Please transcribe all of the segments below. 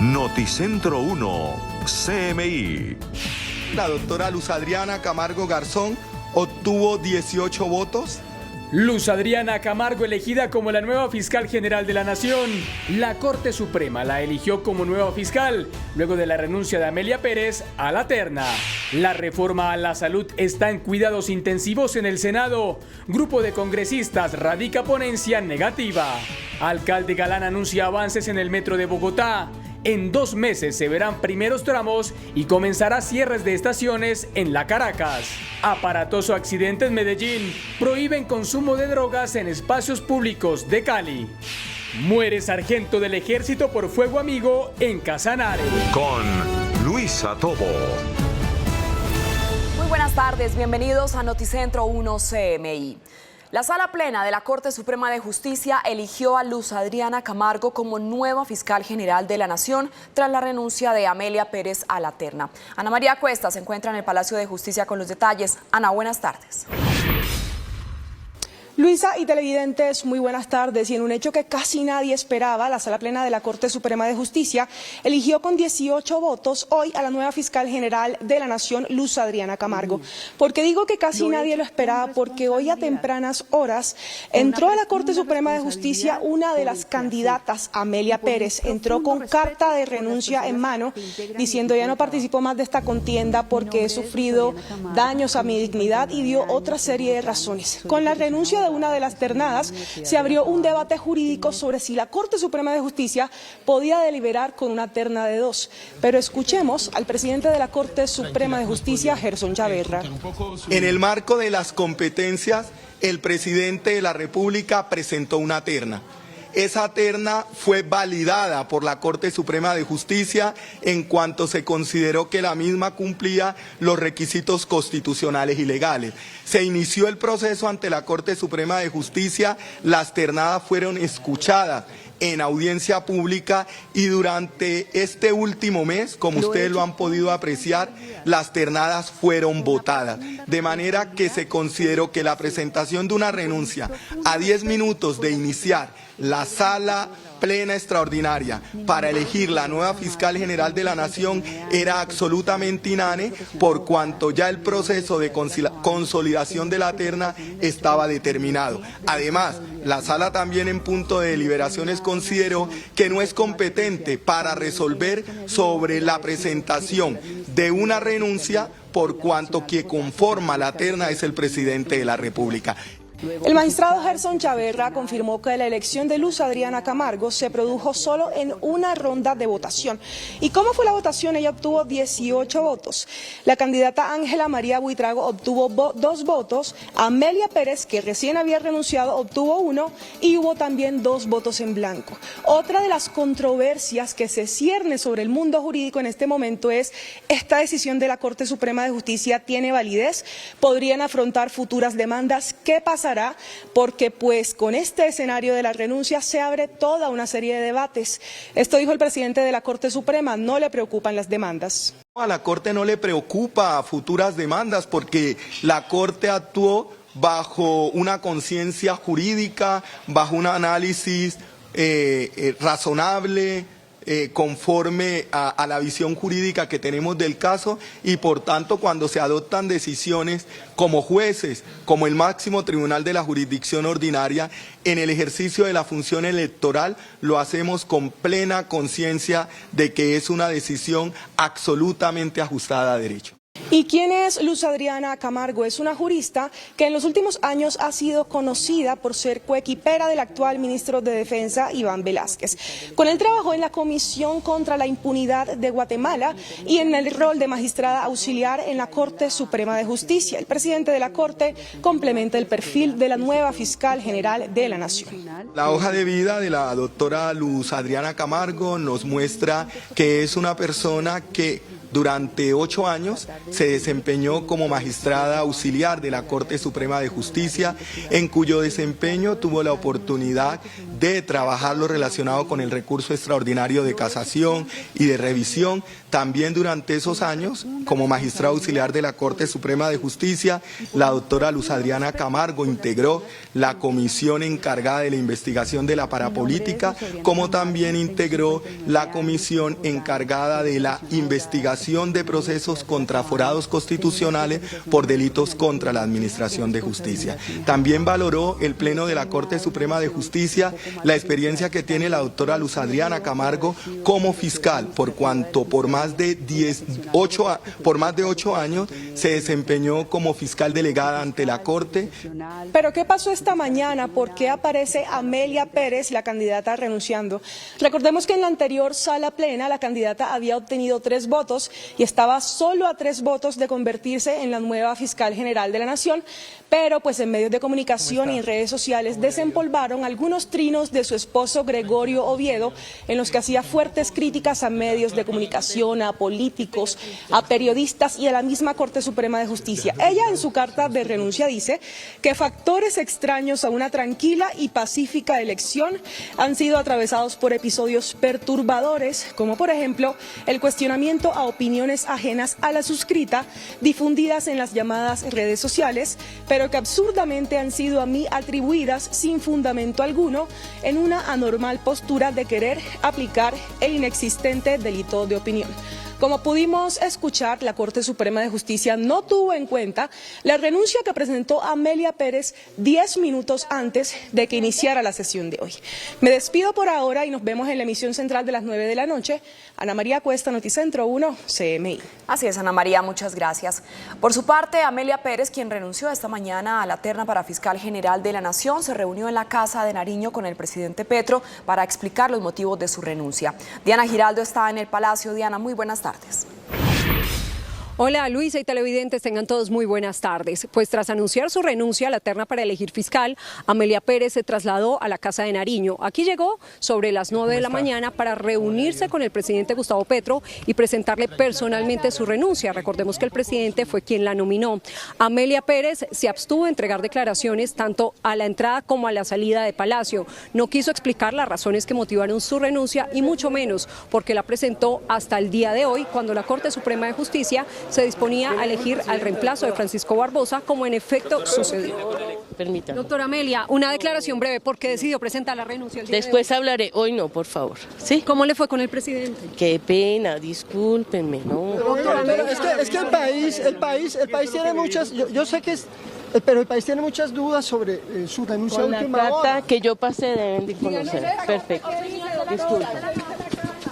Noticentro 1, CMI. La doctora Luz Adriana Camargo Garzón obtuvo 18 votos. Luz Adriana Camargo elegida como la nueva fiscal general de la Nación. La Corte Suprema la eligió como nueva fiscal, luego de la renuncia de Amelia Pérez a la terna. La reforma a la salud está en cuidados intensivos en el Senado. Grupo de congresistas radica ponencia negativa. Alcalde Galán anuncia avances en el metro de Bogotá. En 2 meses se verán primeros tramos y comenzará cierres de estaciones en la Caracas. Aparatoso accidente en Medellín. Prohíben consumo de drogas en espacios públicos de Cali. Muere sargento del ejército por fuego amigo en Casanare. Con Luisa Tobo. Muy buenas tardes, bienvenidos a Noticentro 1 CMI. La Sala Plena de la Corte Suprema de Justicia eligió a Luz Adriana Camargo como nueva fiscal general de la Nación tras la renuncia de Amelia Pérez a la terna. Ana María Cuesta se encuentra en el Palacio de Justicia con los detalles. Ana, buenas tardes. Luisa y televidentes, muy buenas tardes. Y en un hecho que casi nadie esperaba, la Sala Plena de la Corte Suprema de Justicia eligió con 18 votos hoy a la nueva fiscal general de la Nación, Luz Adriana Camargo. ¿Por qué digo que casi nadie lo esperaba? Porque hoy a tempranas horas entró a la Corte Suprema de Justicia una de las candidatas, Amelia Pérez. Entró con carta de renuncia en mano, diciendo ya no participo más de esta contienda porque he sufrido daños a mi dignidad, y dio otra serie de razones. Con la renuncia de una de las ternadas, se abrió un debate jurídico sobre si la Corte Suprema de Justicia podía deliberar con una terna de 2. Pero escuchemos al presidente de la Corte Suprema de Justicia, Gerson Chaverra. En el marco de las competencias, el presidente de la República presentó una terna. Esa terna fue validada por la Corte Suprema de Justicia en cuanto se consideró que la misma cumplía los requisitos constitucionales y legales. Se inició el proceso ante la Corte Suprema de Justicia, las ternadas fueron escuchadas en audiencia pública y durante este último mes, como ustedes lo han podido apreciar, las ternadas fueron votadas. De manera que se consideró que la presentación de una renuncia a 10 minutos de iniciar la Sala Plena Extraordinaria para elegir la nueva fiscal general de la Nación era absolutamente inane, por cuanto ya el proceso de consolidación de la terna estaba determinado. Además, la Sala también en punto de deliberaciones consideró que no es competente para resolver sobre la presentación de una renuncia, por cuanto quien conforma la terna es el presidente de la República. El magistrado Gerson Chaverra confirmó que la elección de Luz Adriana Camargo se produjo solo en una ronda de votación. ¿Y cómo fue la votación? Ella obtuvo 18 votos. La candidata Ángela María Buitrago obtuvo 2 votos. Amelia Pérez, que recién había renunciado, obtuvo 1, y hubo también 2 votos en blanco. Otra de las controversias que se cierne sobre el mundo jurídico en este momento es: ¿esta decisión de la Corte Suprema de Justicia tiene validez? ¿Podrían afrontar futuras demandas? ¿Qué pasa? Porque pues con este escenario de la renuncia se abre toda una serie de debates. Esto dijo el presidente de la Corte Suprema: no le preocupan las demandas. A la Corte no le preocupa futuras demandas porque la Corte actuó bajo una conciencia jurídica, bajo un análisis razonable, conforme a la visión jurídica que tenemos del caso, y por tanto cuando se adoptan decisiones como jueces, como el máximo tribunal de la jurisdicción ordinaria, en el ejercicio de la función electoral, lo hacemos con plena conciencia de que es una decisión absolutamente ajustada a derecho. ¿Y quién es Luz Adriana Camargo? Es una jurista que en los últimos años ha sido conocida por ser coequipera del actual ministro de Defensa, Iván Velásquez. Con él trabajó en la Comisión contra la Impunidad de Guatemala y en el rol de magistrada auxiliar en la Corte Suprema de Justicia. El presidente de la Corte complementa el perfil de la nueva fiscal general de la Nación. La hoja de vida de la doctora Luz Adriana Camargo nos muestra que es una persona que durante 8 años se desempeñó como magistrada auxiliar de la Corte Suprema de Justicia, en cuyo desempeño tuvo la oportunidad de trabajar lo relacionado con el recurso extraordinario de casación y de revisión. También durante esos años, como magistrada auxiliar de la Corte Suprema de Justicia, la doctora Luz Adriana Camargo integró la comisión encargada de la investigación de la parapolítica, como también integró la comisión encargada de la investigación de procesos contra aforados constitucionales por delitos contra la Administración de Justicia. También valoró el Pleno de la Corte Suprema de Justicia la experiencia que tiene la doctora Luz Adriana Camargo como fiscal, por cuanto por más de 8 años se desempeñó como fiscal delegada ante la Corte. Pero ¿qué pasó esta mañana? ¿Por qué aparece Amelia Pérez, la candidata, renunciando? Recordemos que en la anterior sala plena la candidata había obtenido 3 votos y estaba solo a 3 votos de convertirse en la nueva fiscal general de la Nación, pero pues en medios de comunicación y en redes sociales desempolvaron algunos trinos de su esposo Gregorio Oviedo, en los que hacía fuertes críticas a medios de comunicación, a políticos, a periodistas y a la misma Corte Suprema de Justicia. Ella en su carta de renuncia dice que factores extraños a una tranquila y pacífica elección han sido atravesados por episodios perturbadores, como por ejemplo el cuestionamiento a opiniones ajenas a la suscrita, difundidas en las llamadas redes sociales, pero que absurdamente han sido a mí atribuidas sin fundamento alguno en una anormal postura de querer aplicar el inexistente delito de opinión. Como pudimos escuchar, la Corte Suprema de Justicia no tuvo en cuenta la renuncia que presentó Amelia Pérez 10 minutos antes de que iniciara la sesión de hoy. Me despido por ahora y nos vemos en la emisión central de las 9 de la noche. Ana María Cuesta, Noticentro 1, CMI. Así es, Ana María, muchas gracias. Por su parte, Amelia Pérez, quien renunció esta mañana a la terna para fiscal general de la Nación, se reunió en la Casa de Nariño con el presidente Petro para explicar los motivos de su renuncia. Diana Giraldo está en el Palacio. Diana, muy buenas tardes. Hola Luisa y televidentes, tengan todos muy buenas tardes. Pues tras anunciar su renuncia a la terna para elegir fiscal, Amelia Pérez se trasladó a la Casa de Nariño. Aquí llegó sobre las 9 de la mañana para reunirse con el presidente Gustavo Petro y presentarle personalmente su renuncia. Recordemos que el presidente fue quien la nominó. Amelia Pérez se abstuvo de entregar declaraciones tanto a la entrada como a la salida de Palacio. No quiso explicar las razones que motivaron su renuncia y mucho menos porque la presentó hasta el día de hoy, cuando la Corte Suprema de Justicia se disponía a elegir al reemplazo de Francisco Barbosa, como en efecto sucedió. Permítame. Doctora Amelia, una declaración breve, ¿por qué decidió presentar la renuncia el día Después de hoy? Hablaré, hoy no, por favor. ¿Sí? ¿Cómo le fue con el presidente? Qué pena, discúlpenme, ¿no? Pero es que el país tiene muchas, yo sé que es, pero el país tiene muchas dudas sobre su renuncia Con la última hora. carta que yo pasé deben de conocer. Perfecto. Disculpen.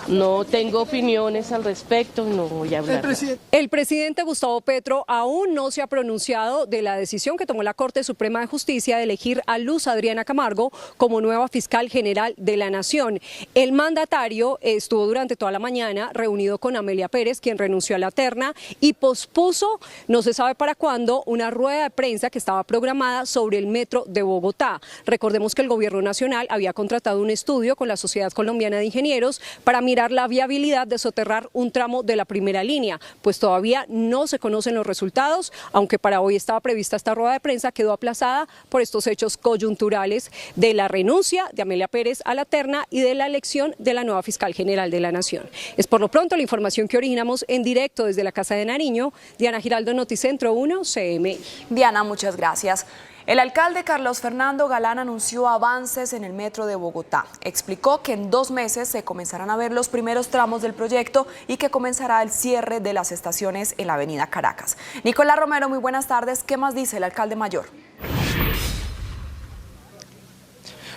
No tengo opiniones al respecto, no voy a hablar. El presidente Gustavo Petro aún no se ha pronunciado de la decisión que tomó la Corte Suprema de Justicia de elegir a Luz Adriana Camargo como nueva fiscal general de la Nación. El mandatario estuvo durante toda la mañana reunido con Amelia Pérez, quien renunció a la terna, y pospuso, no se sabe para cuándo, una rueda de prensa que estaba programada sobre el metro de Bogotá. Recordemos que el gobierno nacional había contratado un estudio con la Sociedad Colombiana de Ingenieros para mirar la viabilidad de soterrar un tramo de la primera línea, pues todavía no se conocen los resultados, aunque para hoy estaba prevista esta rueda de prensa, quedó aplazada por estos hechos coyunturales de la renuncia de Amelia Pérez a la terna y de la elección de la nueva fiscal general de la Nación. Es por lo pronto la información que originamos en directo desde la Casa de Nariño. Diana Giraldo, Noticentro 1, CMI. Diana, muchas gracias. El alcalde Carlos Fernando Galán anunció avances en el metro de Bogotá. Explicó que en 2 meses se comenzarán a ver los primeros tramos del proyecto y que comenzará el cierre de las estaciones en la avenida Caracas. Nicolás Romero, muy buenas tardes. ¿Qué más dice el alcalde mayor?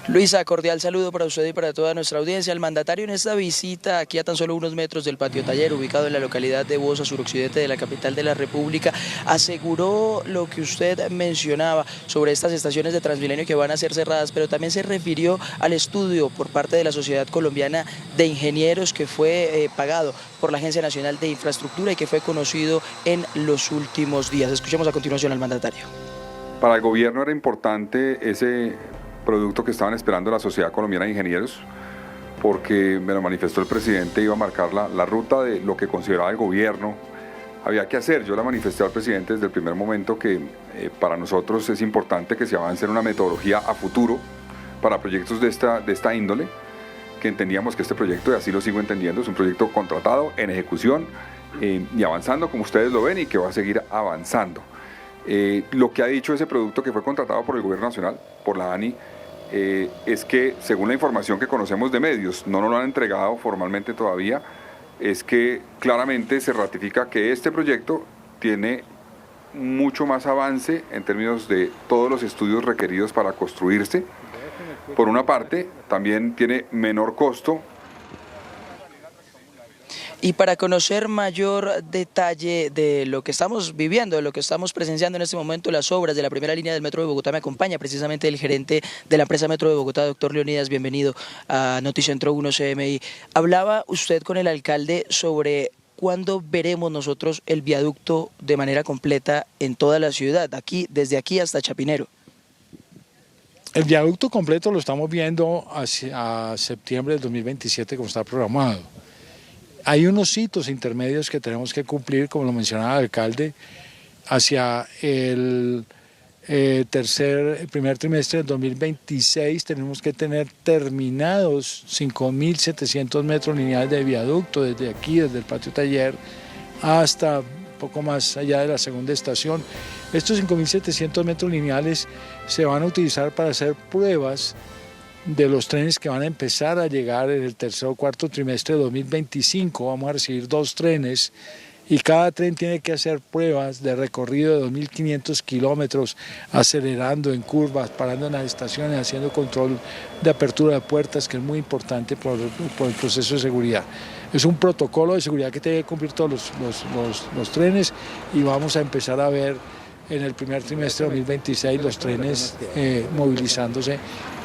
Luisa, cordial saludo para usted y para toda nuestra audiencia. El mandatario en esta visita aquí a tan solo unos metros del patio taller, ubicado en la localidad de Bosa, suroccidente de la capital de la República, aseguró lo que usted mencionaba sobre estas estaciones de Transmilenio que van a ser cerradas, pero también se refirió al estudio por parte de la Sociedad Colombiana de Ingenieros que fue pagado por la Agencia Nacional de Infraestructura y que fue conocido en los últimos días. Escuchemos a continuación al mandatario. Para el gobierno era importante ese producto que estaban esperando la Sociedad Colombiana de Ingenieros, porque me lo manifestó el presidente, iba a marcar la ruta de lo que consideraba el gobierno había que hacer. Yo la manifesté al presidente desde el primer momento que para nosotros es importante que se avance en una metodología a futuro para proyectos de esta índole, que entendíamos que este proyecto, y así lo sigo entendiendo, es un proyecto contratado, en ejecución y avanzando como ustedes lo ven y que va a seguir avanzando. Lo que ha dicho ese producto que fue contratado por el Gobierno Nacional, por la ANI, es que según la información que conocemos de medios, no nos lo han entregado formalmente todavía, es que claramente se ratifica que este proyecto tiene mucho más avance en términos de todos los estudios requeridos para construirse. Por una parte, también tiene menor costo. Y para conocer mayor detalle de lo que estamos viviendo, de lo que estamos presenciando en este momento, las obras de la primera línea del Metro de Bogotá, me acompaña precisamente el gerente de la empresa Metro de Bogotá, doctor Leonidas, bienvenido a Noticentro 1 CMI. Hablaba usted con el alcalde sobre cuándo veremos nosotros el viaducto de manera completa en toda la ciudad, desde aquí hasta Chapinero. El viaducto completo lo estamos viendo hacia septiembre del 2027 como está programado. Hay unos hitos intermedios que tenemos que cumplir, como lo mencionaba el alcalde, hacia el primer trimestre del 2026 tenemos que tener terminados 5.700 metros lineales de viaducto desde aquí, desde el patio taller, hasta poco más allá de la segunda estación. Estos 5.700 metros lineales se van a utilizar para hacer pruebas de los trenes que van a empezar a llegar en el tercer o cuarto trimestre de 2025. Vamos a recibir 2 trenes y cada tren tiene que hacer pruebas de recorrido de 2.500 kilómetros, acelerando en curvas, parando en las estaciones, haciendo control de apertura de puertas, que es muy importante por el proceso de seguridad. Es un protocolo de seguridad que tiene que cumplir todos los trenes y vamos a empezar a ver en el primer trimestre de 2026 los trenes movilizándose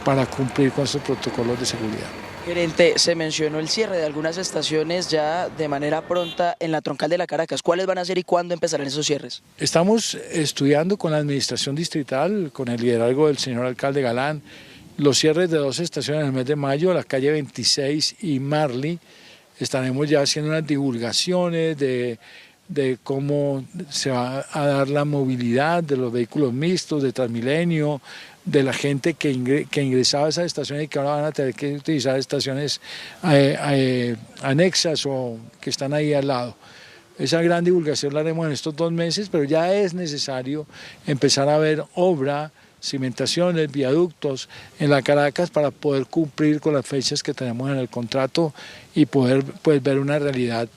para cumplir con esos protocolos de seguridad. Gerente, se mencionó el cierre de algunas estaciones ya de manera pronta en la troncal de la Caracas. ¿Cuáles van a ser y cuándo empezarán esos cierres? Estamos estudiando con la administración distrital, con el liderazgo del señor alcalde Galán, los cierres de 2 estaciones en el mes de mayo, la calle 26 y Marley. Estaremos ya haciendo unas divulgaciones de cómo se va a dar la movilidad de los vehículos mixtos, de Transmilenio, de la gente que ingresaba a esas estaciones y que ahora van a tener que utilizar estaciones anexas o que están ahí al lado. Esa gran divulgación la haremos en estos 2 meses, pero ya es necesario empezar a ver obra, cimentaciones, viaductos en la Caracas para poder cumplir con las fechas que tenemos en el contrato y poder ver una realidad.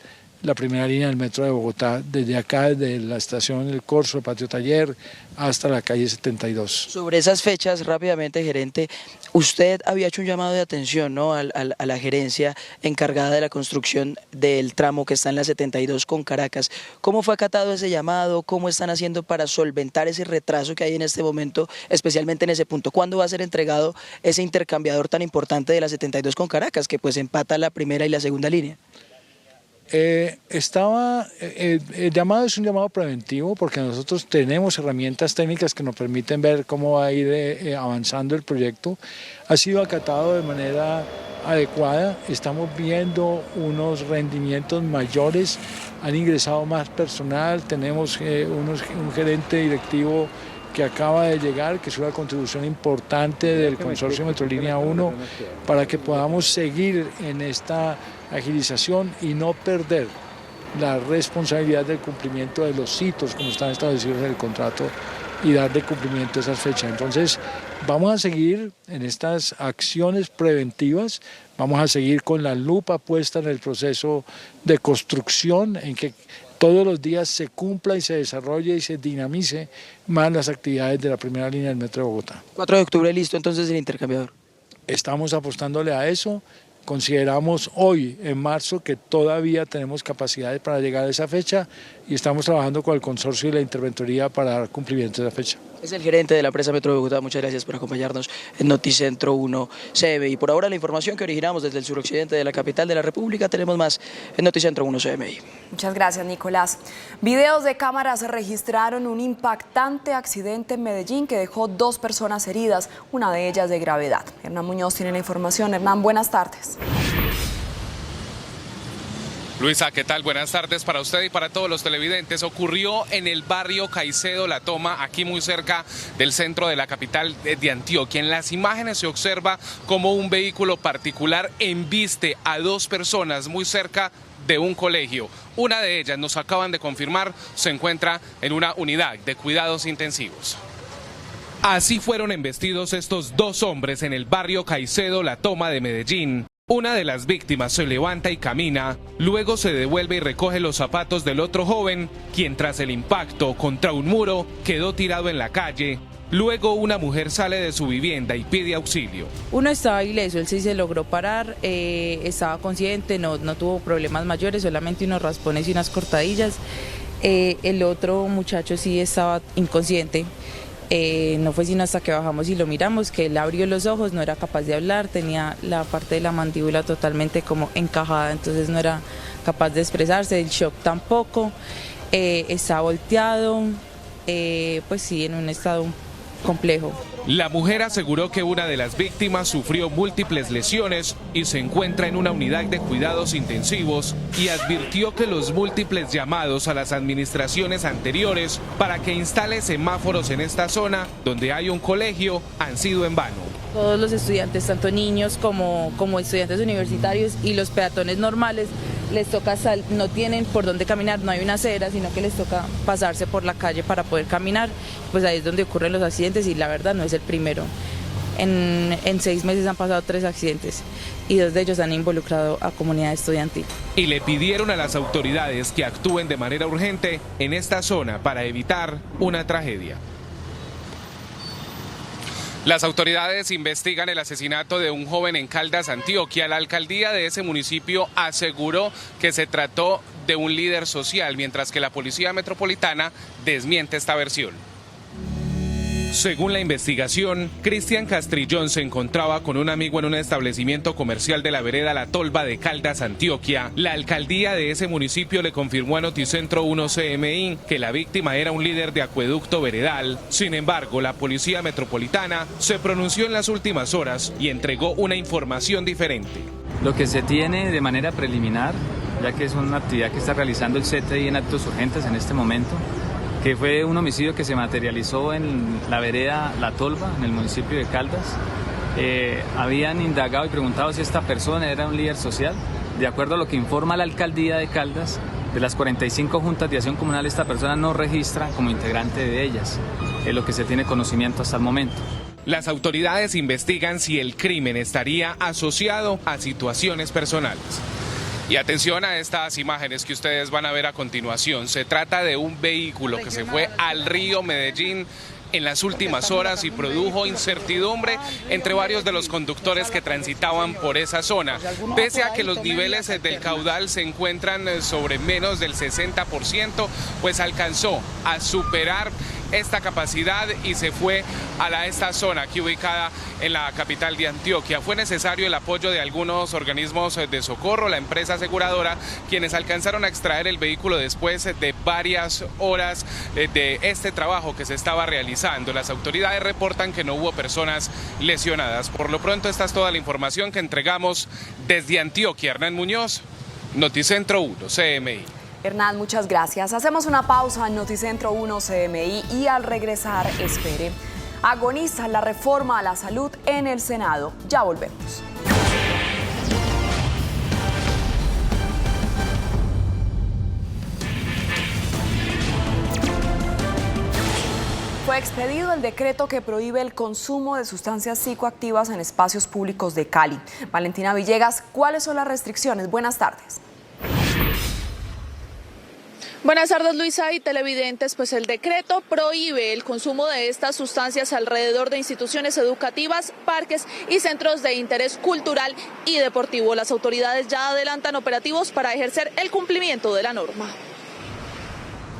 La primera línea del Metro de Bogotá, desde acá, desde la estación El Corso, el Patio Taller, hasta la calle 72. Sobre esas fechas, rápidamente, gerente, usted había hecho un llamado de atención, ¿no?, a la gerencia encargada de la construcción del tramo que está en la 72 con Caracas. ¿Cómo fue acatado ese llamado? ¿Cómo están haciendo para solventar ese retraso que hay en este momento, especialmente en ese punto? ¿Cuándo va a ser entregado ese intercambiador tan importante de la 72 con Caracas, que pues empata la primera y la segunda línea? El llamado es un llamado preventivo porque nosotros tenemos herramientas técnicas que nos permiten ver cómo va a ir avanzando el proyecto. Ha sido acatado de manera adecuada, estamos viendo unos rendimientos mayores, han ingresado más personal, tenemos un gerente directivo que acaba de llegar, que es una contribución importante del consorcio Metrolínea 1 para que podamos seguir en esta agilización y no perder la responsabilidad del cumplimiento de los hitos como están establecidos en el contrato y darle cumplimiento a esas fechas. Entonces vamos a seguir en estas acciones preventivas, vamos a seguir con la lupa puesta en el proceso de construcción, en que todos los días se cumpla y se desarrolle y se dinamice más las actividades de la primera línea del Metro de Bogotá. 4 de octubre listo entonces el intercambiador. Estamos apostándole a eso. Consideramos hoy, en marzo, que todavía tenemos capacidades para llegar a esa fecha y estamos trabajando con el consorcio y la interventoría para dar cumplimiento a esa fecha. Es el gerente de la empresa Metro de Bogotá. Muchas gracias por acompañarnos en Noticentro 1 CMI. Por ahora la información que originamos desde el suroccidente de la capital de la República. Tenemos más en Noticentro 1 CMI. Muchas gracias, Nicolás. Videos de cámaras registraron un impactante accidente en Medellín que dejó 2 personas heridas, una de ellas de gravedad. Hernán Muñoz tiene la información. Hernán, buenas tardes. Luisa, ¿qué tal? Buenas tardes para usted y para todos los televidentes. Ocurrió en el barrio Caicedo La Toma, aquí muy cerca del centro de la capital de Antioquia. En las imágenes se observa cómo un vehículo particular embiste a dos personas muy cerca de un colegio. Una de ellas, nos acaban de confirmar, se encuentra en una unidad de cuidados intensivos. Así fueron embestidos estos dos hombres en el barrio Caicedo La Toma de Medellín. Una de las víctimas se levanta y camina, luego se devuelve y recoge los zapatos del otro joven, quien tras el impacto contra un muro quedó tirado en la calle. Luego una mujer sale de su vivienda y pide auxilio. Uno estaba ileso, él sí se logró parar, estaba consciente, no tuvo problemas mayores, solamente unos raspones y unas cortadillas. El otro muchacho sí estaba inconsciente. No fue sino hasta que bajamos y lo miramos que él abrió los ojos, no era capaz de hablar, tenía la parte de la mandíbula totalmente como encajada, entonces no era capaz de expresarse, el shock tampoco, está volteado, pues sí, en un estado complejo. La mujer aseguró que una de las víctimas sufrió múltiples lesiones y se encuentra en una unidad de cuidados intensivos y advirtió que los múltiples llamados a las administraciones anteriores para que instale semáforos en esta zona donde hay un colegio han sido en vano. Todos los estudiantes, tanto niños como estudiantes universitarios y los peatones normales, les toca no tienen por dónde caminar, no hay una acera, sino que les toca pasarse por la calle para poder caminar. Pues ahí es donde ocurren los accidentes y la verdad no es el primero. En 6 meses han pasado 3 accidentes y 2 de ellos han involucrado a comunidad estudiantil. Y le pidieron a las autoridades que actúen de manera urgente en esta zona para evitar una tragedia. Las autoridades investigan el asesinato de un joven en Caldas, Antioquia. La alcaldía de ese municipio aseguró que se trató de un líder social, mientras que la Policía Metropolitana desmiente esta versión. Según la investigación, Cristian Castrillón se encontraba con un amigo en un establecimiento comercial de la vereda La Tolva de Caldas, Antioquia. La alcaldía de ese municipio le confirmó a Noticentro 1 CMI que la víctima era un líder de acueducto veredal. Sin embargo, la Policía Metropolitana se pronunció en las últimas horas y entregó una información diferente. Lo que se tiene de manera preliminar, ya que es una actividad que está realizando el CTI en actos urgentes en este momento, que fue un homicidio que se materializó en la vereda La Tolva, en el municipio de Caldas. Habían indagado y preguntado si esta persona era un líder social. De acuerdo a lo que informa la alcaldía de Caldas, de las 45 juntas de acción comunal, esta persona no registra como integrante de ellas, es lo que se tiene conocimiento hasta el momento. Las autoridades investigan si el crimen estaría asociado a situaciones personales. Y atención a estas imágenes que ustedes van a ver a continuación. Se trata de un vehículo que se fue al río Medellín en las últimas horas y produjo incertidumbre entre varios de los conductores que transitaban por esa zona. Pese a que los niveles del caudal se encuentran sobre menos del 60%, pues alcanzó a superar esta capacidad y se fue a esta zona aquí ubicada en la capital de Antioquia. Fue necesario el apoyo de algunos organismos de socorro, la empresa aseguradora, quienes alcanzaron a extraer el vehículo después de varias horas de este trabajo que se estaba realizando. Las autoridades reportan que no hubo personas lesionadas. Por lo pronto, esta es toda la información que entregamos desde Antioquia. Hernán Muñoz, Noticentro 1 CMI. Hernán, muchas gracias. Hacemos una pausa en Noticentro 1 CMI y al regresar, espere, agoniza la reforma a la salud en el Senado. Ya volvemos. Fue expedido el decreto que prohíbe el consumo de sustancias psicoactivas en espacios públicos de Cali. Valentina Villegas, ¿cuáles son las restricciones? Buenas tardes. Buenas tardes, Luisa y televidentes. Pues el decreto prohíbe el consumo de estas sustancias alrededor de instituciones educativas, parques y centros de interés cultural y deportivo. Las autoridades ya adelantan operativos para ejercer el cumplimiento de la norma.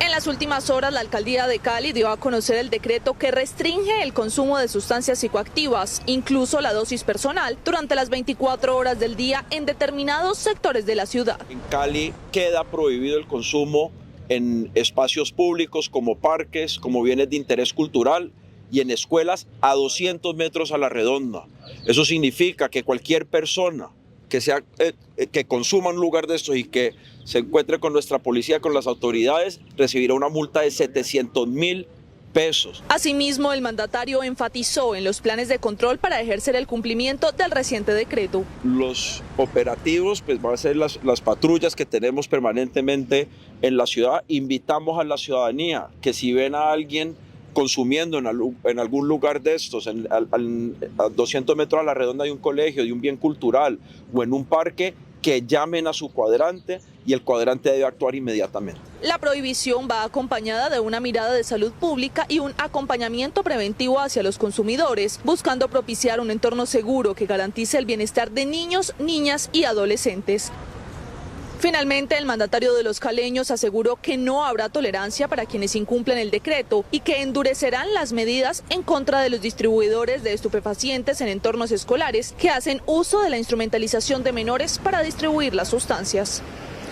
En las últimas horas, la alcaldía de Cali dio a conocer el decreto que restringe el consumo de sustancias psicoactivas, incluso la dosis personal, durante las 24 horas del día en determinados sectores de la ciudad. En Cali queda prohibido el consumo en espacios públicos como parques, como bienes de interés cultural y en escuelas a 200 metros a la redonda. Eso significa que cualquier persona que consuma un lugar de estos y que se encuentre con nuestra policía, con las autoridades, recibirá una multa de 700.000 pesos. Asimismo, el mandatario enfatizó en los planes de control para ejercer el cumplimiento del reciente decreto. Los operativos pues van a ser las patrullas que tenemos permanentemente en la ciudad. Invitamos a la ciudadanía que si ven a alguien consumiendo en algún lugar de estos, a 200 metros a la redonda de un colegio, de un bien cultural o en un parque, que llamen a su cuadrante y el cuadrante debe actuar inmediatamente. La prohibición va acompañada de una mirada de salud pública y un acompañamiento preventivo hacia los consumidores, buscando propiciar un entorno seguro que garantice el bienestar de niños, niñas y adolescentes. Finalmente, el mandatario de los caleños aseguró que no habrá tolerancia para quienes incumplen el decreto y que endurecerán las medidas en contra de los distribuidores de estupefacientes en entornos escolares que hacen uso de la instrumentalización de menores para distribuir las sustancias.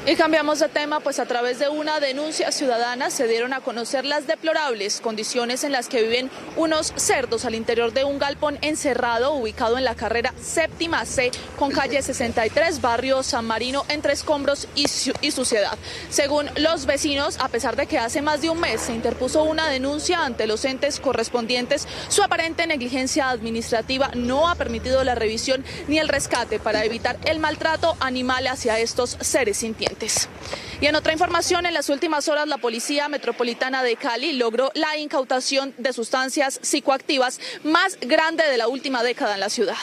Y cambiamos de tema, pues a través de una denuncia ciudadana se dieron a conocer las deplorables condiciones en las que viven unos cerdos al interior de un galpón encerrado ubicado en la carrera séptima C con calle 63, barrio San Marino, entre escombros y suciedad. Según los vecinos, a pesar de que hace más de un mes se interpuso una denuncia ante los entes correspondientes, su aparente negligencia administrativa no ha permitido la revisión ni el rescate para evitar el maltrato animal hacia estos seres sintientes. Y en otra información, en las últimas horas la Policía Metropolitana de Cali logró la incautación de sustancias psicoactivas más grande de la última década en la ciudad.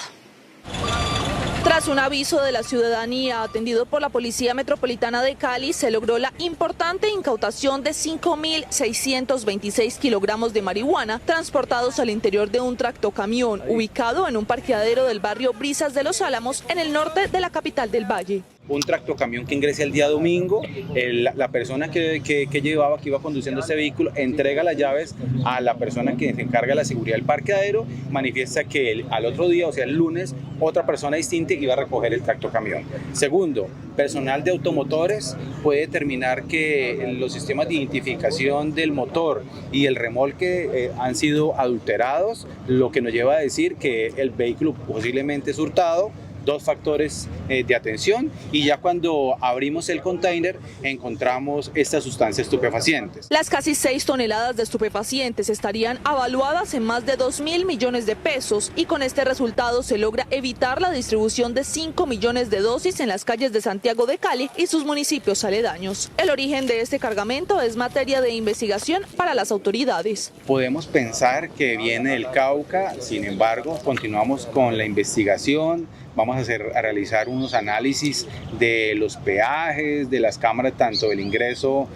Tras un aviso de la ciudadanía atendido por la Policía Metropolitana de Cali, se logró la importante incautación de 5.626 kilogramos de marihuana transportados al interior de un tractocamión ubicado en un parqueadero del barrio Brisas de los Álamos, en el norte de la capital del Valle. Un tractocamión que ingresa el día domingo, la persona que iba conduciendo este vehículo, entrega las llaves a la persona que se encarga de la seguridad del parqueadero, manifiesta que al otro día, o sea el lunes, otra persona distinta iba a recoger el tractocamión. Segundo, personal de automotores puede determinar que los sistemas de identificación del motor y el remolque han sido adulterados, lo que nos lleva a decir que el vehículo posiblemente es hurtado. Dos factores de atención, y ya cuando abrimos el container encontramos estas sustancias estupefacientes. Las casi 6 toneladas de estupefacientes estarían avaluadas en más de 2.000 millones de pesos, y con este resultado se logra evitar la distribución de 5 millones de dosis en las calles de Santiago de Cali y sus municipios aledaños. El origen de este cargamento es materia de investigación para las autoridades. Podemos pensar que viene del Cauca, sin embargo continuamos con la investigación. Vamos a realizar unos análisis de los peajes, de las cámaras, tanto del ingreso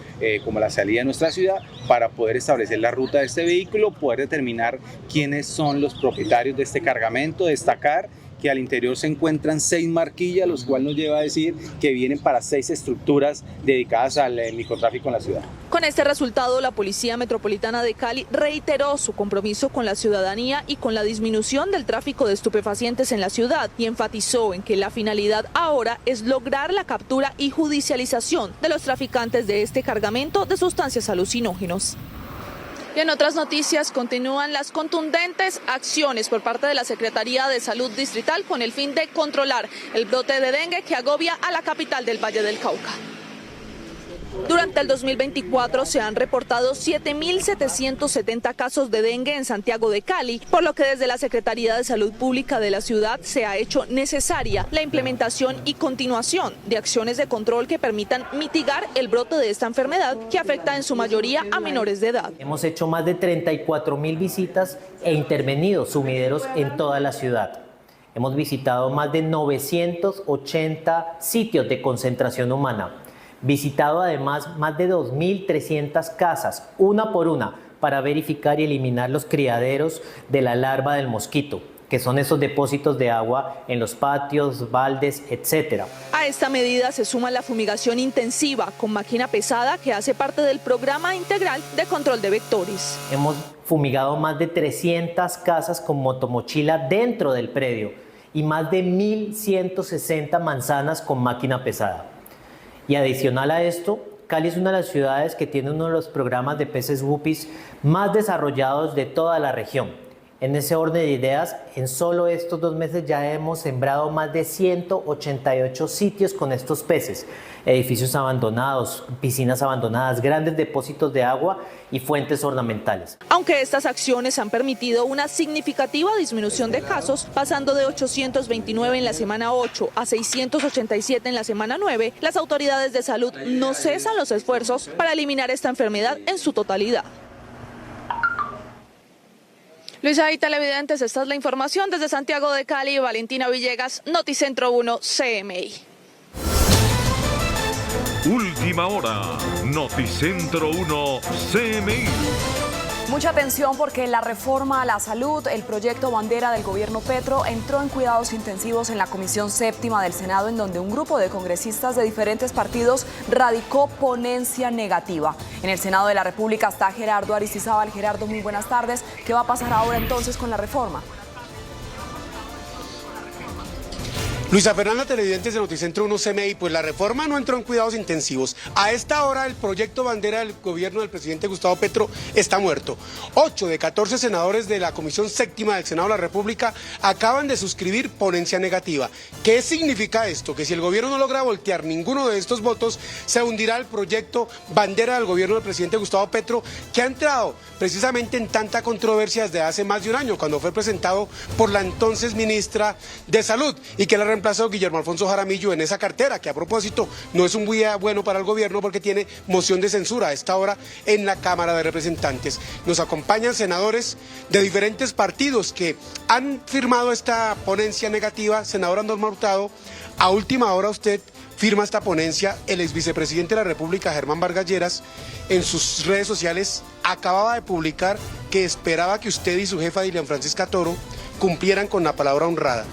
como la salida de nuestra ciudad, para poder establecer la ruta de este vehículo, poder determinar quiénes son los propietarios de este cargamento, destacar que al interior se encuentran 6 marquillas, los cuales nos lleva a decir que vienen para 6 estructuras dedicadas al microtráfico en la ciudad. Con este resultado, la Policía Metropolitana de Cali reiteró su compromiso con la ciudadanía y con la disminución del tráfico de estupefacientes en la ciudad, y enfatizó en que la finalidad ahora es lograr la captura y judicialización de los traficantes de este cargamento de sustancias alucinógenos. Y en otras noticias, continúan las contundentes acciones por parte de la Secretaría de Salud Distrital con el fin de controlar el brote de dengue que agobia a la capital del Valle del Cauca. Durante el 2024 se han reportado 7.770 casos de dengue en Santiago de Cali, por lo que desde la Secretaría de Salud Pública de la ciudad se ha hecho necesaria la implementación y continuación de acciones de control que permitan mitigar el brote de esta enfermedad, que afecta en su mayoría a menores de edad. Hemos hecho más de 34.000 visitas e intervenido sumideros en toda la ciudad. Hemos visitado más de 980 sitios de concentración humana. Visitado además más de 2.300 casas, una por una, para verificar y eliminar los criaderos de la larva del mosquito, que son esos depósitos de agua en los patios, baldes, etc. A esta medida se suma la fumigación intensiva con máquina pesada, que hace parte del programa integral de control de vectores. Hemos fumigado más de 300 casas con motomochila dentro del predio y más de 1.160 manzanas con máquina pesada. Y adicional a esto, Cali es una de las ciudades que tiene uno de los programas de peces guppies más desarrollados de toda la región. En ese orden de ideas, en solo estos 2 meses ya hemos sembrado más de 188 sitios con estos peces. Edificios abandonados, piscinas abandonadas, grandes depósitos de agua y fuentes ornamentales. Aunque estas acciones han permitido una significativa disminución de casos, pasando de 829 en la semana 8 a 687 en la semana 9, las autoridades de salud no cesan los esfuerzos para eliminar esta enfermedad en su totalidad. Luisa y televidentes, esta es la información desde Santiago de Cali. Valentina Villegas, Noticentro 1 CMI. Última hora, Noticentro 1 CMI. Mucha atención porque la reforma a la salud, el proyecto bandera del gobierno Petro, entró en cuidados intensivos en la Comisión Séptima del Senado, en donde un grupo de congresistas de diferentes partidos radicó ponencia negativa. En el Senado de la República está Gerardo Aristizábal. Gerardo, muy buenas tardes. ¿Qué va a pasar ahora entonces con la reforma? Luisa Fernanda, televidentes de Noticentro 1 CMI, pues la reforma no entró en cuidados intensivos. A esta hora el proyecto bandera del gobierno del presidente Gustavo Petro está muerto. 8 de 14 senadores de la Comisión Séptima del Senado de la República acaban de suscribir ponencia negativa. ¿Qué significa esto? Que si el gobierno no logra voltear ninguno de estos votos, se hundirá el proyecto bandera del gobierno del presidente Gustavo Petro, que ha entrado precisamente en tanta controversia desde hace más de un año, cuando fue presentado por la entonces ministra de Salud y que la reemplazó Guillermo Alfonso Jaramillo en esa cartera, que a propósito no es un día bueno para el gobierno porque tiene moción de censura a esta hora en la Cámara de Representantes. Nos acompañan senadores de diferentes partidos que han firmado esta ponencia negativa. Senadora Norma Hurtado, a última hora usted firma esta ponencia. El exvicepresidente de la República, Germán Vargas Lleras, en sus redes sociales acababa de publicar que esperaba que usted y su jefa Dilian Francisca Toro cumplieran con la palabra honrada.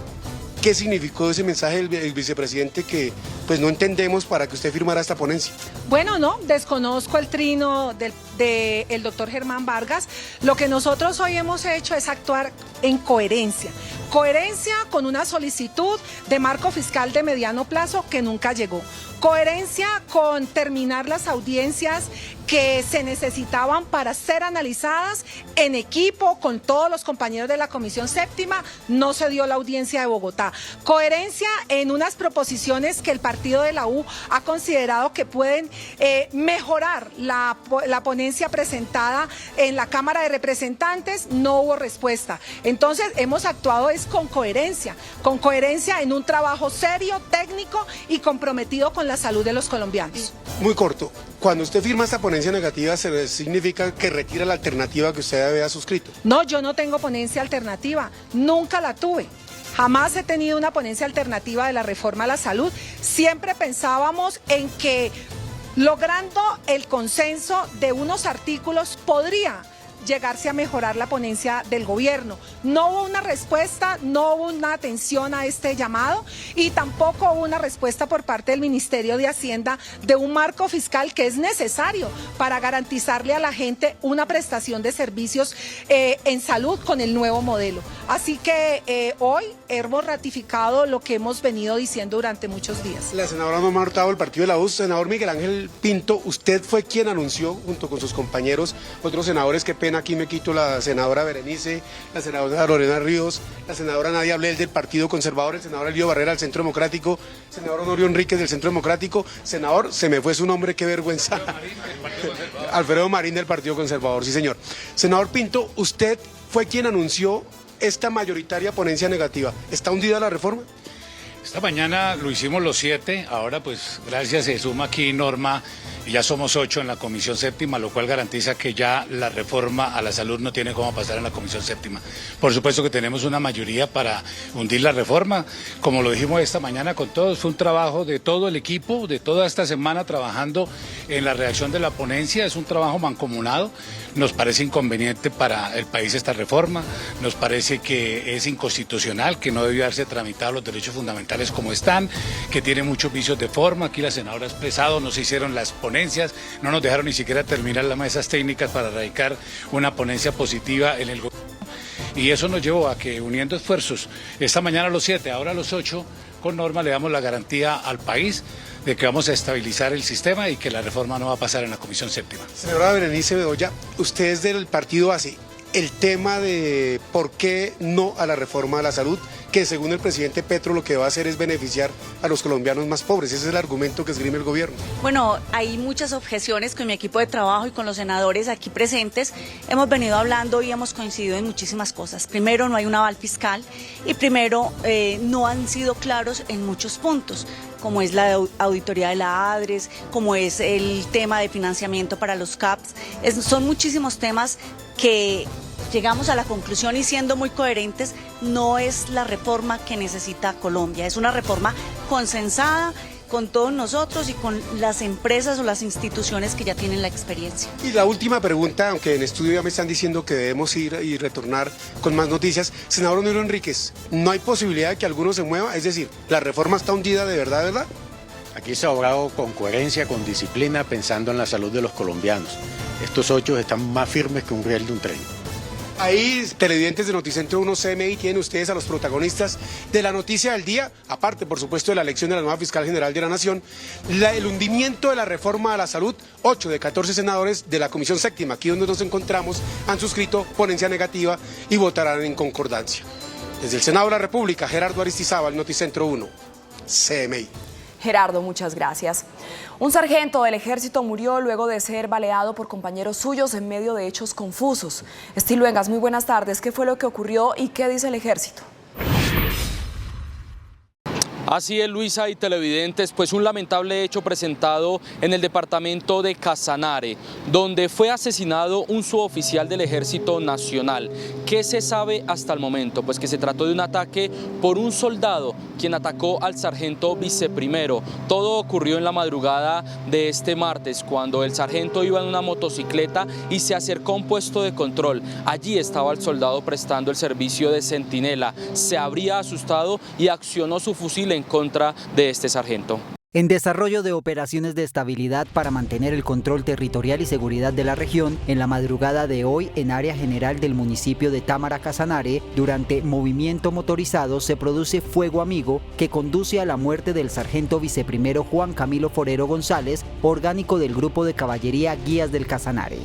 ¿Qué significó ese mensaje del vicepresidente que pues no entendemos para que usted firmara esta ponencia? Bueno, no, desconozco el trino del doctor Germán Vargas. Lo que nosotros hoy hemos hecho es actuar en coherencia. Coherencia con una solicitud de marco fiscal de mediano plazo que nunca llegó. Coherencia con terminar las audiencias que se necesitaban para ser analizadas en equipo con todos los compañeros de la Comisión Séptima. No se dio la audiencia de Bogotá. Coherencia en unas proposiciones que el partido de la U ha considerado que pueden mejorar la ponencia presentada en la Cámara de Representantes. No hubo respuesta. Entonces hemos actuado con coherencia en un trabajo serio, técnico y comprometido con la salud de los colombianos. Muy corto, cuando usted firma esta ponencia negativa, ¿significa que retira la alternativa que usted había suscrito? No, yo no tengo ponencia alternativa, nunca la tuve. Jamás he tenido una ponencia alternativa de la reforma a la salud. Siempre pensábamos en que logrando el consenso de unos artículos podría llegarse a mejorar la ponencia del gobierno. No hubo una respuesta, no hubo una atención a este llamado y tampoco hubo una respuesta por parte del Ministerio de Hacienda de un marco fiscal que es necesario para garantizarle a la gente una prestación de servicios en salud con el nuevo modelo. Así que hoy hemos ratificado lo que hemos venido diciendo durante muchos días. La senadora Norma Hurtado del partido de la U, senador Miguel Ángel Pinto, usted fue quien anunció junto con sus compañeros, otros senadores, qué pena, aquí me quito, la senadora Berenice, la senadora Lorena Ríos, la senadora Nadia Blel del Partido Conservador, el senador Elio Barrera del Centro Democrático, senador Honorio Enríquez del Centro Democrático, senador, se me fue su nombre, qué vergüenza, Alfredo Marín del Partido Conservador, sí señor. Senador Pinto, usted fue quien anunció esta mayoritaria ponencia negativa. ¿Está hundida la reforma? Esta mañana lo hicimos los 7, ahora pues gracias se suma aquí Norma y ya somos 8 en la Comisión Séptima, lo cual garantiza que ya la reforma a la salud no tiene cómo pasar en la Comisión Séptima. Por supuesto que tenemos una mayoría para hundir la reforma, como lo dijimos esta mañana con todos, fue un trabajo de todo el equipo, de toda esta semana trabajando en la redacción de la ponencia, es un trabajo mancomunado. Nos parece inconveniente para el país esta reforma, nos parece que es inconstitucional, que no debió haberse tramitado los derechos fundamentales como están, que tiene muchos vicios de forma. Aquí la senadora ha expresado, no se hicieron las ponencias, no nos dejaron ni siquiera terminar las mesas técnicas para radicar una ponencia positiva en el gobierno. Y eso nos llevó a que, uniendo esfuerzos, esta mañana a los 7, ahora a los 8, con Norma le damos la garantía al país de que vamos a estabilizar el sistema y que la reforma no va a pasar en la Comisión Séptima. Senadora Berenice Bedoya, usted es del partido ACE. el tema de por qué no a la reforma de la salud, que según el presidente Petro lo que va a hacer es beneficiar a los colombianos más pobres. Ese es el argumento que esgrime el gobierno. Bueno, hay muchas objeciones con mi equipo de trabajo y con los senadores aquí presentes. Hemos venido hablando y hemos coincidido en muchísimas cosas. Primero, no hay un aval fiscal y primero, no han sido claros en muchos puntos, como es la auditoría de la ADRES, como es el tema de financiamiento para los CAPS. Son muchísimos temas que llegamos a la conclusión y siendo muy coherentes, no es la reforma que necesita Colombia, es una reforma consensada con todos nosotros y con las empresas o las instituciones que ya tienen la experiencia. Y la última pregunta, aunque en estudio ya me están diciendo que debemos ir y retornar con más noticias. Senador Oniro Enríquez, ¿no hay posibilidad de que alguno se mueva? Es decir, ¿la reforma está hundida de verdad, verdad? Aquí se ha obrado con coherencia, con disciplina, pensando en la salud de los colombianos. Estos 8 están más firmes que un riel de un tren. Ahí, televidentes de Noticentro 1 CMI, tienen ustedes a los protagonistas de la noticia del día, aparte, por supuesto, de la elección de la nueva fiscal general de la Nación, el hundimiento de la reforma a la salud. 8 de 14 senadores de la Comisión Séptima, aquí donde nos encontramos, han suscrito ponencia negativa y votarán en concordancia. Desde el Senado de la República, Gerardo Aristizábal, Noticentro 1 CMI. Gerardo, muchas gracias. Un sargento del ejército murió luego de ser baleado por compañeros suyos en medio de hechos confusos. Estiluengas, muy buenas tardes. ¿Qué fue lo que ocurrió y qué dice el ejército? Así es, Luisa y televidentes, pues un lamentable hecho presentado en el departamento de Casanare, donde fue asesinado un suboficial del Ejército Nacional. ¿Qué se sabe hasta el momento? Pues que se trató de un ataque por un soldado quien atacó al sargento viceprimero. Todo ocurrió en la madrugada de este martes, cuando el sargento iba en una motocicleta y se acercó a un puesto de control. Allí estaba el soldado prestando el servicio de centinela. Se habría asustado y accionó su fusil en contra de este sargento. En desarrollo de operaciones de estabilidad para mantener el control territorial y seguridad de la región, en la madrugada de hoy, en área general del municipio de Támara, Casanare, durante movimiento motorizado se produce fuego amigo que conduce a la muerte del sargento viceprimero Juan Camilo Forero González, orgánico del grupo de caballería Guías del Casanare.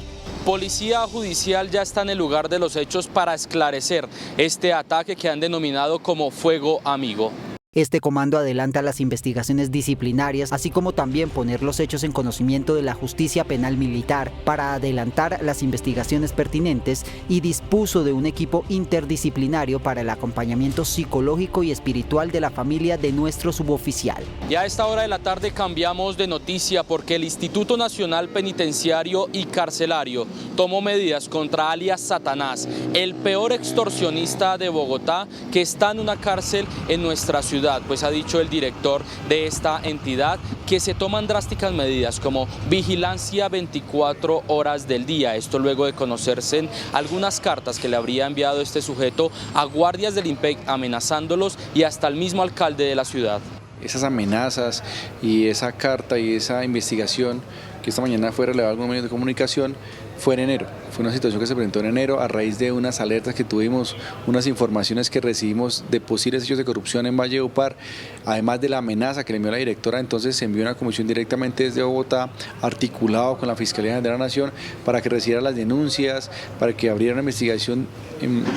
Policía Judicial ya está en el lugar de los hechos para esclarecer este ataque que han denominado como fuego amigo. Este comando adelanta las investigaciones disciplinarias, así como también poner los hechos en conocimiento de la justicia penal militar para adelantar las investigaciones pertinentes, y dispuso de un equipo interdisciplinario para el acompañamiento psicológico y espiritual de la familia de nuestro suboficial. Y a esta hora de la tarde cambiamos de noticia porque el Instituto Nacional Penitenciario y Carcelario tomó medidas contra alias Satanás, el peor extorsionista de Bogotá, que está en una cárcel en nuestra ciudad. Pues ha dicho el director de esta entidad que se toman drásticas medidas como vigilancia 24 horas del día. Esto luego de conocerse algunas cartas que le habría enviado este sujeto a guardias del IMPEC amenazándolos y hasta el mismo alcalde de la ciudad. Esas amenazas y esa carta y esa investigación que esta mañana fue relevada en algunos medios de comunicación fue en enero. Fue una situación que se presentó en enero a raíz de unas alertas que tuvimos, unas informaciones que recibimos de posibles hechos de corrupción en Valledupar, además de la amenaza que le envió la directora. Entonces se envió una comisión directamente desde Bogotá, articulado con la Fiscalía General de la Nación, para que recibiera las denuncias, para que abriera una investigación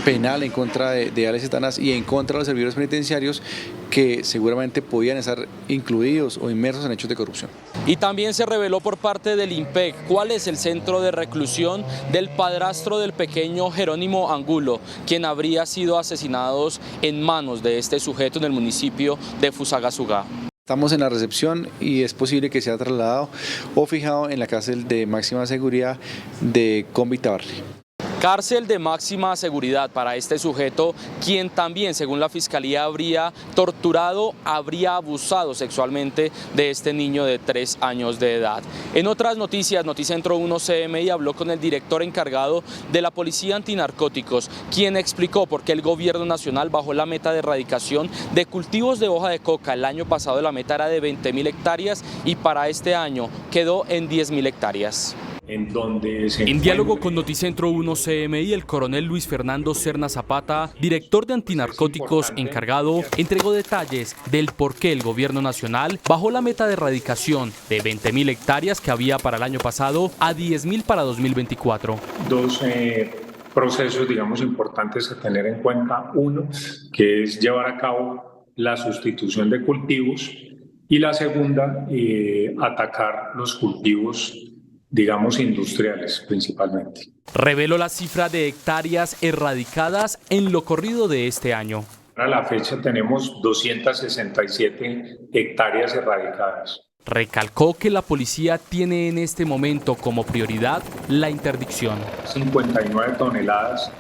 penal en contra de alias Satanás y en contra de los servidores penitenciarios que seguramente podían estar incluidos o inmersos en hechos de corrupción. Y también se reveló por parte del IMPEC cuál es el centro de reclusión del padrastro del pequeño Jerónimo Angulo, quien habría sido asesinado en manos de este sujeto en el municipio de Fusagasugá. Estamos en la recepción y es posible que sea trasladado o fijado en la cárcel de máxima seguridad de Convitabarle. Cárcel de máxima seguridad para este sujeto, quien también, según la Fiscalía, habría torturado, habría abusado sexualmente de este niño de 3 años de edad. En otras noticias, Noticentro 1 CMI habló con el director encargado de la Policía Antinarcóticos, quien explicó por qué el gobierno nacional bajó la meta de erradicación de cultivos de hoja de coca. El año pasado la meta era de 20.000 hectáreas y para este año quedó en 10.000 hectáreas. En diálogo con Noticentro 1 CMI, el coronel Luis Fernando Serna Zapata, director de antinarcóticos encargado, entregó detalles del por qué el gobierno nacional bajó la meta de erradicación de 20.000 hectáreas que había para el año pasado a 10.000 para 2024. Dos procesos, digamos, importantes a tener en cuenta. Uno, que es llevar a cabo la sustitución de cultivos, y la segunda, atacar los cultivos, digamos, industriales principalmente. Reveló la cifra de hectáreas erradicadas en lo corrido de este año. A la fecha tenemos 267 hectáreas erradicadas. Recalcó que la policía tiene en este momento como prioridad la interdicción. 59 toneladas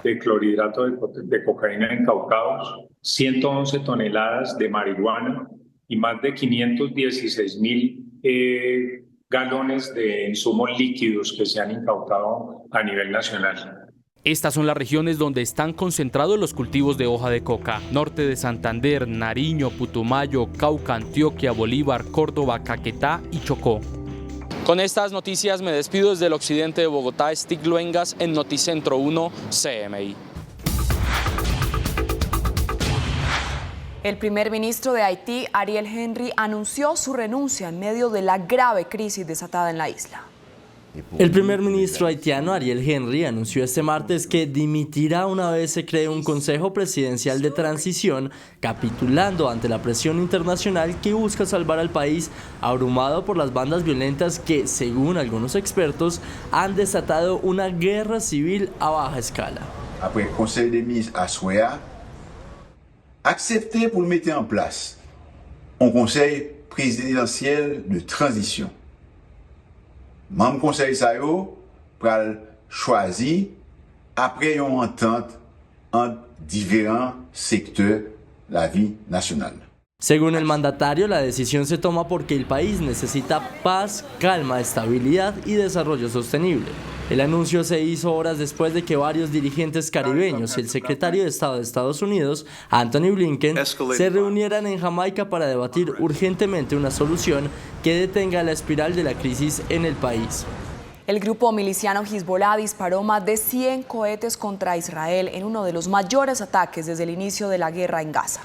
de clorhidrato de cocaína incautados, 111 toneladas de marihuana y más de 516.000 galones de insumos líquidos que se han incautado a nivel nacional. Estas son las regiones donde están concentrados los cultivos de hoja de coca. Norte de Santander, Nariño, Putumayo, Cauca, Antioquia, Bolívar, Córdoba, Caquetá y Chocó. Con estas noticias me despido desde el occidente de Bogotá, Stig Luengas en Noticentro 1 CMI. El primer ministro de Haití, Ariel Henry, anunció su renuncia en medio de la grave crisis desatada en la isla. El primer ministro haitiano Ariel Henry anunció este martes que dimitirá una vez se cree un Consejo Presidencial de Transición, capitulando ante la presión internacional que busca salvar al país abrumado por las bandas violentas que, según algunos expertos, han desatado una guerra civil a baja escala. Après le Conseil des ministres à Souéa, accepté pour mettre en place un Conseil présidentiel de transition. Membre conseil sa yo pral choisi après une entente entre différents secteurs de la vie nationale. Según el mandatario, la decisión se toma porque el país necesita paz, calma, estabilidad y desarrollo sostenible. El anuncio se hizo horas después de que varios dirigentes caribeños y el secretario de Estado de Estados Unidos, Anthony Blinken, se reunieran en Jamaica para debatir urgentemente una solución que detenga la espiral de la crisis en el país. El grupo miliciano Hezbollah disparó más de 100 cohetes contra Israel en uno de los mayores ataques desde el inicio de la guerra en Gaza.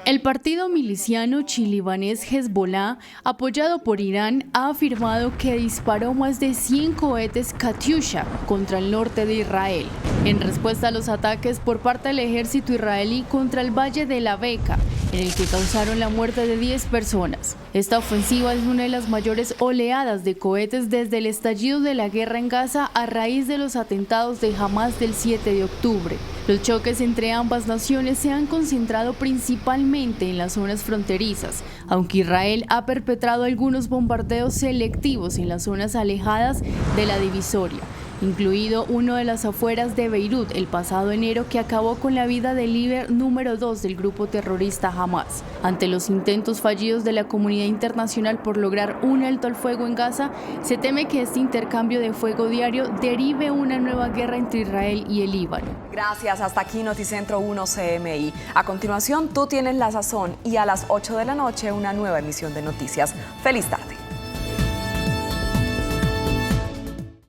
El partido miliciano chilibanés Hezbollah, apoyado por Irán, ha afirmado que disparó más de 100 cohetes Katyusha contra el norte de Israel, en respuesta a los ataques por parte del ejército israelí contra el Valle de la Beca, en el que causaron la muerte de 10 personas. Esta ofensiva es una de las mayores oleadas de cohetes desde el estallido de la guerra en Gaza a raíz de los atentados de Hamás del 7 de octubre. Los choques entre ambas naciones se han concentrado principalmente en las zonas fronterizas, aunque Israel ha perpetrado algunos bombardeos selectivos en las zonas alejadas de la divisoria, incluido uno de las afueras de Beirut el pasado enero que acabó con la vida del líder número 2 del grupo terrorista Hamás. Ante los intentos fallidos de la comunidad internacional por lograr un alto al fuego en Gaza, se teme que este intercambio de fuego diario derive una nueva guerra entre Israel y el Líbano. Gracias, hasta aquí Noticentro 1 CMI. A continuación, Tú tienes la sazón y a las 8 de la noche una nueva emisión de noticias. ¡Feliz tarde!